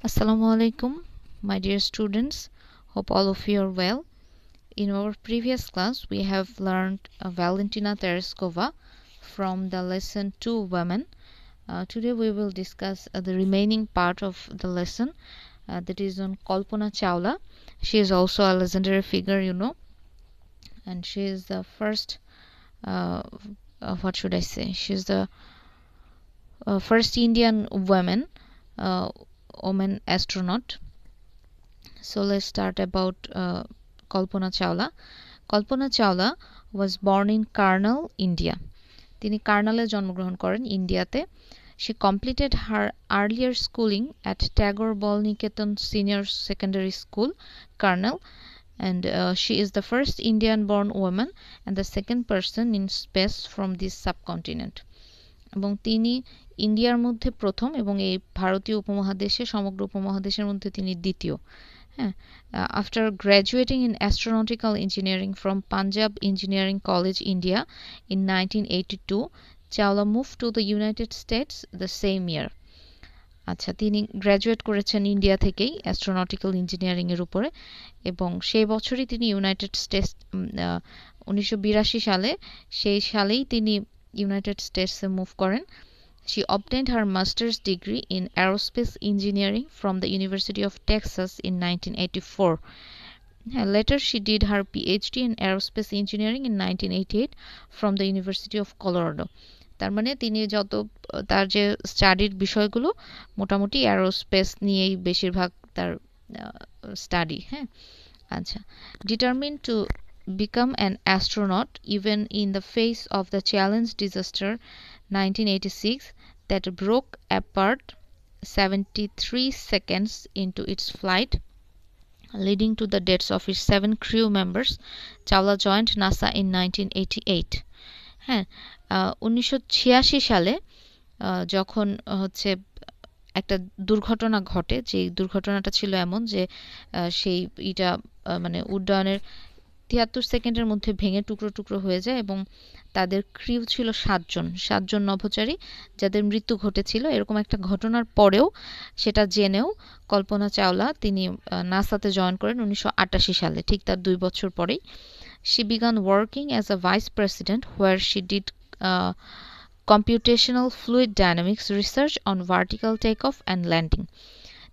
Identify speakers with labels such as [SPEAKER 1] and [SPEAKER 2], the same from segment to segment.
[SPEAKER 1] Assalamu alaikum, my dear students. Hope all of you are well. In our previous class, we have learned Valentina Tereskova from the lesson 2 Women. Today we will discuss the remaining part of the lesson that is on Kalpana Chawla. She is also a legendary figure, and she is the first, what should I say? She is the first Indian woman astronaut. So let's start about Kalpana Chawla. Kalpana Chawla was born in Karnal, India. তিনি কার্নালে জন্মগ্রহণ করেন ইন্ডিয়াতে। She completed her earlier schooling at Tagore Balniketan Senior Secondary School, Karnal, and she is the first Indian-born woman and the second person in space from this subcontinent. এবং তিনি ইন্ডিয়ার মধ্যে প্রথম এবং এই ভারতীয় উপমহাদেশে সমগ্র উপমহাদেশের মধ্যে তিনি দ্বিতীয়। After graduating in astronautical engineering from Punjab Engineering College, India in 1982, Chawla moved to the United States the same year. আচ্ছা, তিনি গ্র্যাজুয়েট করেছেন ইন্ডিয়া থেকেই অ্যাস্ট্রোনটিক্যাল ইঞ্জিনিয়ারিং এর উপরে এবং সেই বছরই তিনি ইউনাইটেড স্টেটস 1982 সালে সালেই তিনি ইউনাইটেড স্টেটসে মুভ করেন। She obtained her master's degree in aerospace engineering from the University of Texas in 1984. Later, she did her PhD in aerospace engineering in 1988 from the University of Colorado. তার মানে তিনি তার যে স্টাডির বিষয়গুলো মোটামুটি অ্যারোস্পেস নিয়েই বেশিরভাগ তার স্টাডি। আচ্ছা, determined to become an astronaut even in the face of the Challenge disaster 1986 that broke apart 73 seconds into its flight, leading to the deaths of its 7 crew members. Chawla joined NASA in 1988. 1986 সালে যখন হচ্ছে একটা দুর্ঘটনা ঘটে, যে দুর্ঘটনাটা ছিল এমন যে সেই মানে উড্ডয়নের 73 সেকেন্ডের মধ্যে ভেঙে টুকরো টুকরো হয়ে যায় এবং তাদের ক্রিউ ছিল 7 জন নভোচারী যাদের মৃত্যু ঘটেছিল। এরকম একটা ঘটনার পরেও সেটা জেনেও কল্পনা চাওলা তিনি নাসাতে জয়েন করেন 1988 সালে, ঠিক তার 2 বছর পরেই। She began working as a vice president where she did computational fluid dynamics research on vertical takeoff and landing.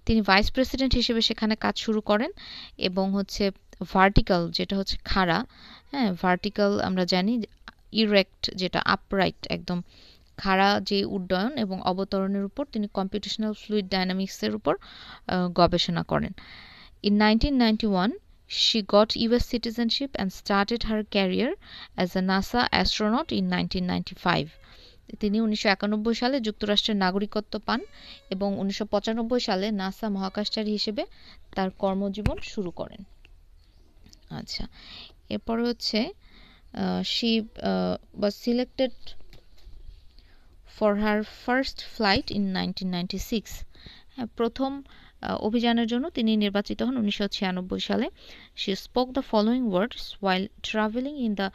[SPEAKER 1] তিনি ভাইস প্রেসিডেন্ট হিসেবে সেখানে কাজ শুরু করেন এবং হচ্ছে ভার্টিক্যাল, যেটা হচ্ছে খাড়া, ভার্টিক্যাল আমরা জানি, ইরেক্ট যেটা আপরাইট একদম খাড়া যে উড্ডয়ন এবং অবতরণের উপর তিনি কম্পিউটেশনাল ফ্লুইড ডায়নামিক্সের উপর গবেষণা করেন। In 1991, she got US citizenship and started her career as a NASA astronaut in 1995. তিনি 1991 সালে যুক্তরাষ্ট্রের নাগরিকত্ব পান এবং 1995 সালে নাসা মহাকাশচারী হিসেবে তার কর্মজীবন শুরু করেন। আচ্ছা, এরপরে হচ্ছে she was selected for her first flight in 1996. প্রথম অভিযানের জন্য তিনি নির্বাচিত হন 1996 সালে। She spoke the following words while traveling in the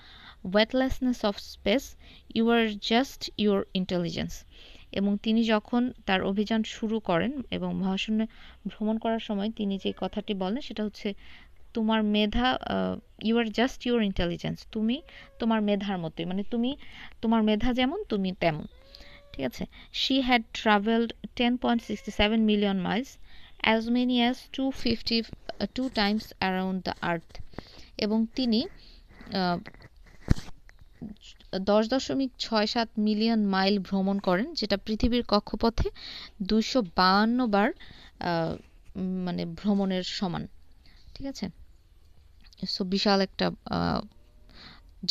[SPEAKER 1] weightlessness of space: "You are just your intelligence." এবং তিনি যখন তার অভিযান শুরু করেন এবং মহাশূন্যে ভ্রমণ করার সময় তিনি যে কথাটি বলেন সেটা হচ্ছে, তোমার মেধা, you are just your intelligence, তুমি তোমার মেধার মতোই, মানে তুমি তোমার মেধা যেমন তুমি তেমন। ঠিক আছে। She had traveled 10.67 million miles, as many as 252 times around the earth. এবং তিনি 10.67 মিলিয়ন মাইল ভ্রমণ করেন, যেটা পৃথিবীর কক্ষপথে 252 বার মানে ভ্রমণের সমান। ঠিক আছে, সো বিশাল একটা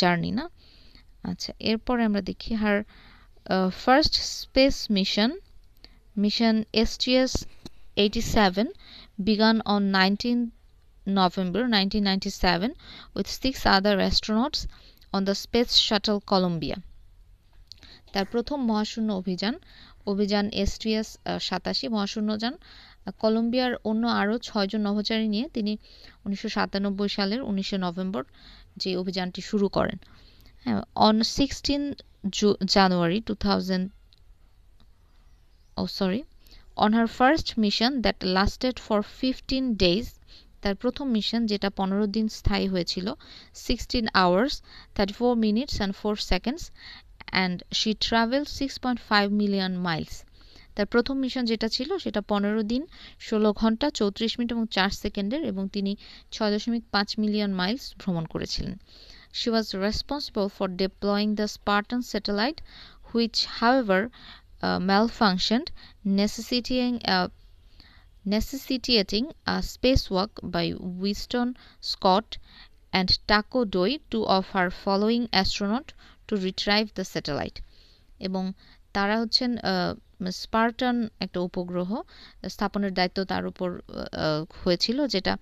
[SPEAKER 1] জার্নি না। আচ্ছা, এরপরে আমরা দেখি হার first space mission STS-87 began on 19 November 1997 with 6 other astronauts on the Space Shuttle Columbia. তার প্রথম মহাশূন্য অভিযান STS-87 মহাশূন্যযান কলম্বিয়ার অন্য আরও 6 জন নভোচারী নিয়ে তিনি 1997 সালের 19 নভেম্বর যে অভিযানটি শুরু করেন। On 16 January 2000 On her first mission that lasted for 15 days, তার প্রথম মিশন যেটা 15 দিন স্থায়ী হয়েছিল, 16 hours 34 minutes and 4 seconds, and she traveled 6.5 million miles. তার প্রথম মিশন যেটা ছিল সেটা 15 দিন 16 ঘন্টা 34 মিনিট এবং 4 সেকেন্ডের, এবং তিনি 6.5 মিলিয়ন মাইলস ভ্রমণ করেছিলেন। She was responsible for deploying the Spartan satellite, which however malfunctioned, necessitating a spacewalk by Winston Scott and Taco Doi, two of her following astronaut, to retrieve the satellite. এবং তারা হচ্ছেন Spartan একটা উপগ্রহ স্থাপনের দায়িত্ব তার উপর হয়েছিল, যেটা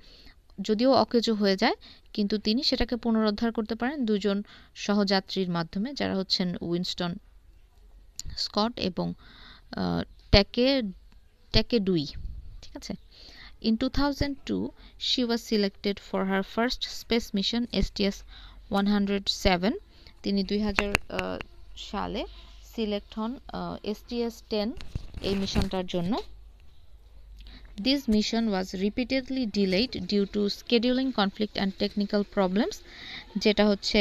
[SPEAKER 1] যদিও অকেজো হয়ে যায়, কিন্তু তিনি সেটাকে পুনরুদ্ধার করতে পারেন দুজন সহযাত্রীর মাধ্যমে, যারা হচ্ছেন উইনস্টন স্কট এবং ট্যাকে ডুই। ঠিক আছে। In 2002, she was selected for her first space mission STS-107. তিনি 2000 সালে সিলেক্ট হন STS-10 এই মিশনটার জন্য। This mission was repeatedly delayed due to scheduling conflict and technical problems, যেটা হচ্ছে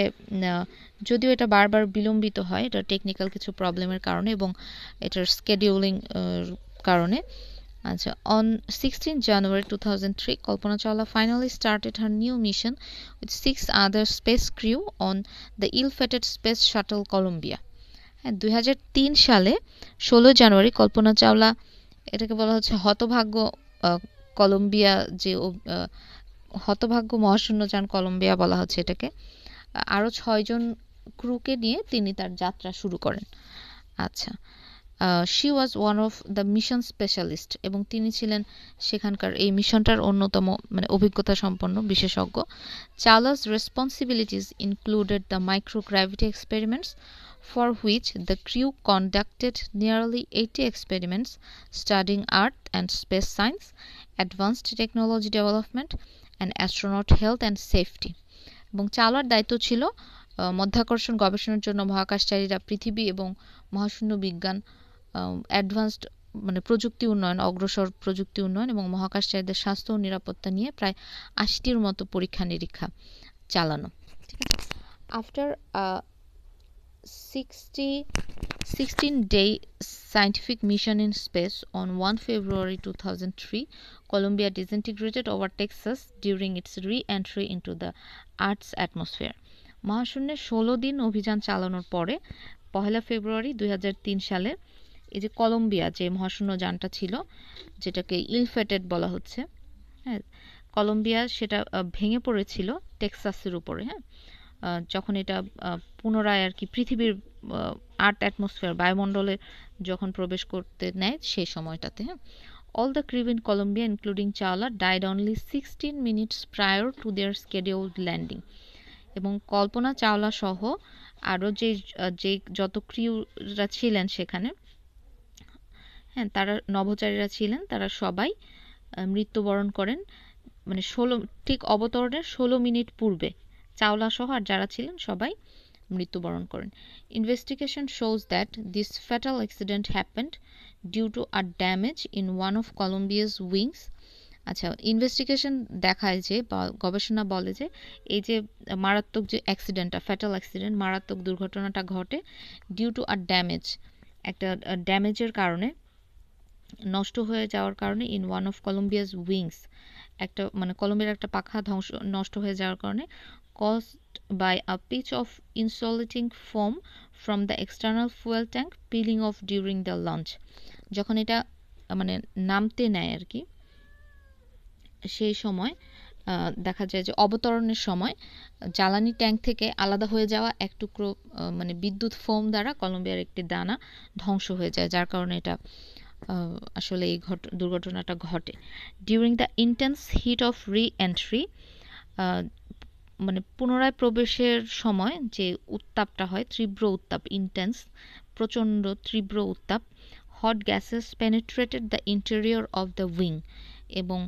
[SPEAKER 1] যদিও এটা বারবার বিলম্বিত হয়, এটা টেকনিক্যাল কিছু প্রবলেমের কারণে এবং এটার স্কেডিউলিং কারণে। আচ্ছা, on 16 January 2003, Kalpana Chawla finally started her new mission with 6 other space crew on the ill-fated space shuttle Columbia. 2003 সালে 16 জানুয়ারি কল্পনা চাওলা, এটাকে বলা হচ্ছে হতভাগ্য কলম্বিয়া, যে হতভাগ্য মহাশূন্যযান কলম্বিয়া বলা হচ্ছে এটাকে, আরও 6 জন ক্রুকে নিয়ে তিনি তার যাত্রা শুরু করেন। আচ্ছা, she was one of the mission specialist, এবং তিনি ছিলেন সেখানকার এই মিশনটার অন্যতম মানে অভিজ্ঞতা সম্পন্ন বিশেষজ্ঞ। Chawla's responsibilities included the microgravity experiments, for which the crew conducted nearly 80 experiments studying Earth and space science, advanced technology development, and astronaut health and safety. এবং চাওলার দায়িত্ব ছিল মধ্যাকর্ষণ গবেষণার জন্য মহাকাশচারীরা পৃথিবী এবং মহাশূন্য বিজ্ঞান, অ্যাডভান্সড মানে প্রযুক্তি উন্নয়ন, অগ্রসর প্রযুক্তি উন্নয়ন এবং মহাকাশচারীদের স্বাস্থ্য ও নিরাপত্তা নিয়ে প্রায় 80টির মতো পরীক্ষা নিরীক্ষা চালানো। ঠিক আছে। After 16-day scientific mission in space on 1 February 2003, Columbia disintegrated over Texas during its re-entry into the Earth's atmosphere. মহাশূন্যে 16 দিন অভিযান চালানোর পরে 1 ফেব্রুয়ারি 2003 সালে এই যে কলম্বিয়া যে মহাশূন্য যানটা ছিল, যেটাকে ইলফেটেড বলা হচ্ছে, হ্যাঁ, কলম্বিয়া সেটা ভেঙে পড়েছিল টেক্সাসের উপরে। হ্যাঁ, যখন এটা পুনরায় আর কি পৃথিবীর আর্থ অ্যাটমসফিয়ার বায়ুমণ্ডলে যখন প্রবেশ করতে নেয় সেই সময়টাতে। হ্যাঁ, all the crew in Colombia including Chawla died only 16 minutes prior to their scheduled landing. এবং কল্পনা চাওলা সহ আরও যে যত ক্রিউরা ছিলেন সেখানে, হ্যাঁ, তারা নভোচারীরা ছিলেন, তারা সবাই মৃত্যুবরণ করেন মানে ঠিক অবতরণের 16 মিনিট পূর্বে চাওলা সহ আর যারা ছিলেন সবাই মৃত্যুবরণ করেন। Investigation shows that this fatal accident happened due to a damage in one of Columbia's wings. আচ্ছা, ইনভেস্টিগেশন দেখায় যে বা গবেষণা বলে যে এই যে মারাত্মক যে অ্যাক্সিডেন্টটা, ফ্যাটাল অ্যাক্সিডেন্ট, মারাত্মক দুর্ঘটনাটা ঘটে ডিউ টু আ ড্যামেজ, একটা ড্যামেজের কারণে, নষ্ট হয়ে যাওয়ার কারণে, in one of Columbia's wings, একটা মানে কলম্বিয়ার একটা পাখা নষ্ট হয়ে যাওয়ার কারণে, caused by a pitch of insulating foam from the external fuel tank peeling off during the launch. যখন এটা মানে নামতে নেয় আর কি, সেই সময় দেখা যায় যে অবতরণের সময় জ্বালানি ট্যাঙ্ক থেকে আলাদা হয়ে যাওয়া এক টুকরো মানে বিদ্যুৎ ফোম দ্বারা কলম্বিয়ার একটি দানা ধ্বংস হয়ে যায়, যার কারণে এটা আসলে এই দুর্ঘটনাটা ঘটে। During the intense heat of re-entry, মানে পুনরায় প্রবেশের সময় যে উত্তাপটা হয়, তীব্র উত্তাপ, ইন্টেন্স, প্রচণ্ড তীব্র উত্তাপ, hot gases penetrated the interior of the wing, এবং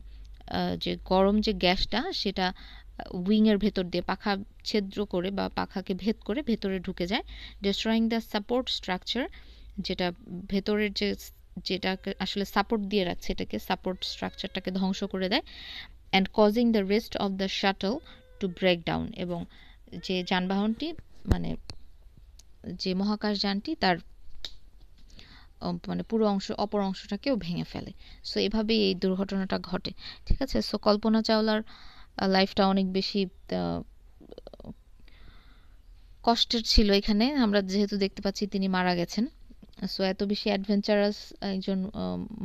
[SPEAKER 1] যে গরম যে গ্যাসটা সেটা উইংয়ের ভেতর দিয়ে পাখা ছিদ্র করে বা পাখাকে ভেদ করে ভেতরে ঢুকে যায়, ডিস্ট্রয়িং দ্য সাপোর্ট স্ট্রাকচার, যেটা ভেতরের যে যেটাকে আসলে সাপোর্ট দিয়ে রাখছে, এটাকে সাপোর্ট স্ট্রাকচারটাকে ধ্বংস করে দেয়। And causing the rest of the shuttle to break down, এবং যে যানবাহনটি মানে যে মহাকাশযানটি তার মানে পুরো অংশ অপর অংশটাকেও ভেঙে ফেলে। সো এভাবেই এই দুর্ঘটনাটা ঘটে। ঠিক আছে, সো কল্পনা চাওলার লাইফটা অনেক বেশি কষ্টের ছিল। এখানে আমরা যেহেতু দেখতে পাচ্ছি তিনি মারা গেছেন, সো এত বেশি অ্যাডভেঞ্চারাস একজন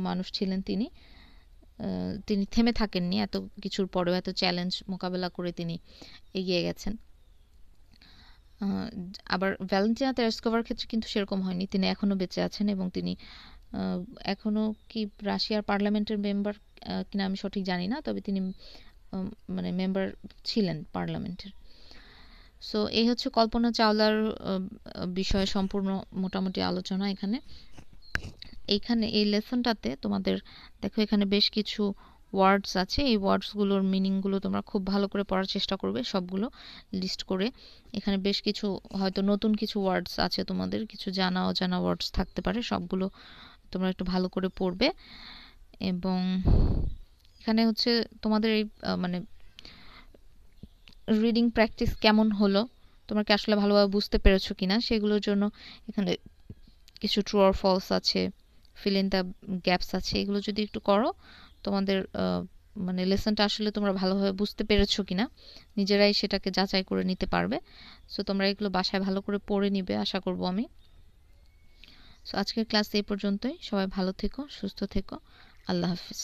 [SPEAKER 1] মানুষ ছিলেন তিনি। তিনি থেমে থাকেননি, এত কিছুর পরেও এত চ্যালেঞ্জ মোকাবেলা করে তিনি এগিয়ে গেছেন। আবার ভ্যালেন্টিনা তেরেস্কোভার ক্ষেত্রে কিন্তু সেরকম হয়নি, তিনি এখনও বেঁচে আছেন এবং তিনি এখনও কি রাশিয়ার পার্লামেন্টের মেম্বার কিনা আমি সঠিক জানি না, তবে তিনি মানে মেম্বার ছিলেন পার্লামেন্টের। সো এই হচ্ছে কল্পনা চাওলার বিষয়ে সম্পূর্ণ মোটামুটি আলোচনা। এইখানে এই লেসনটাতে তোমাদের দেখো এখানে বেশ কিছু ওয়ার্ডস আছে, এই ওয়ার্ডসগুলোর মিনিংগুলো তোমরা খুব ভালো করে পড়ার চেষ্টা করবে, সবগুলো লিস্ট করে। এখানে বেশ কিছু হয়তো নতুন কিছু ওয়ার্ডস আছে, তোমাদের কিছু জানা অজানা ওয়ার্ডস থাকতে পারে, সবগুলো তোমরা একটু ভালো করে পড়বে। এবং এখানে হচ্ছে তোমাদের এই মানে রিডিং প্র্যাকটিস কেমন হলো, তোমরা কি আসলে ভালোভাবে বুঝতে পেরেছো কিনা, সেগুলোর জন্য এখানে কিছু ট্রু অর ফলস আছে, ফিল ইন দ্য গ্যাপস আছে, এগুলো যদি একটু করো তোমাদের মানে লেসনটা আসলে তোমরা ভালোভাবে বুঝতে পেরেছো কিনা নিজেরাই সেটাকে যাচাই করে নিতে পারবে। সো তোমরা এগুলো বাসায় ভালো করে পড়ে নিবে আশা করব আমি। সো আজকের ক্লাস এই পর্যন্তই, সবাই ভালো থেকো, সুস্থ থেকো, আল্লাহ হাফিজ।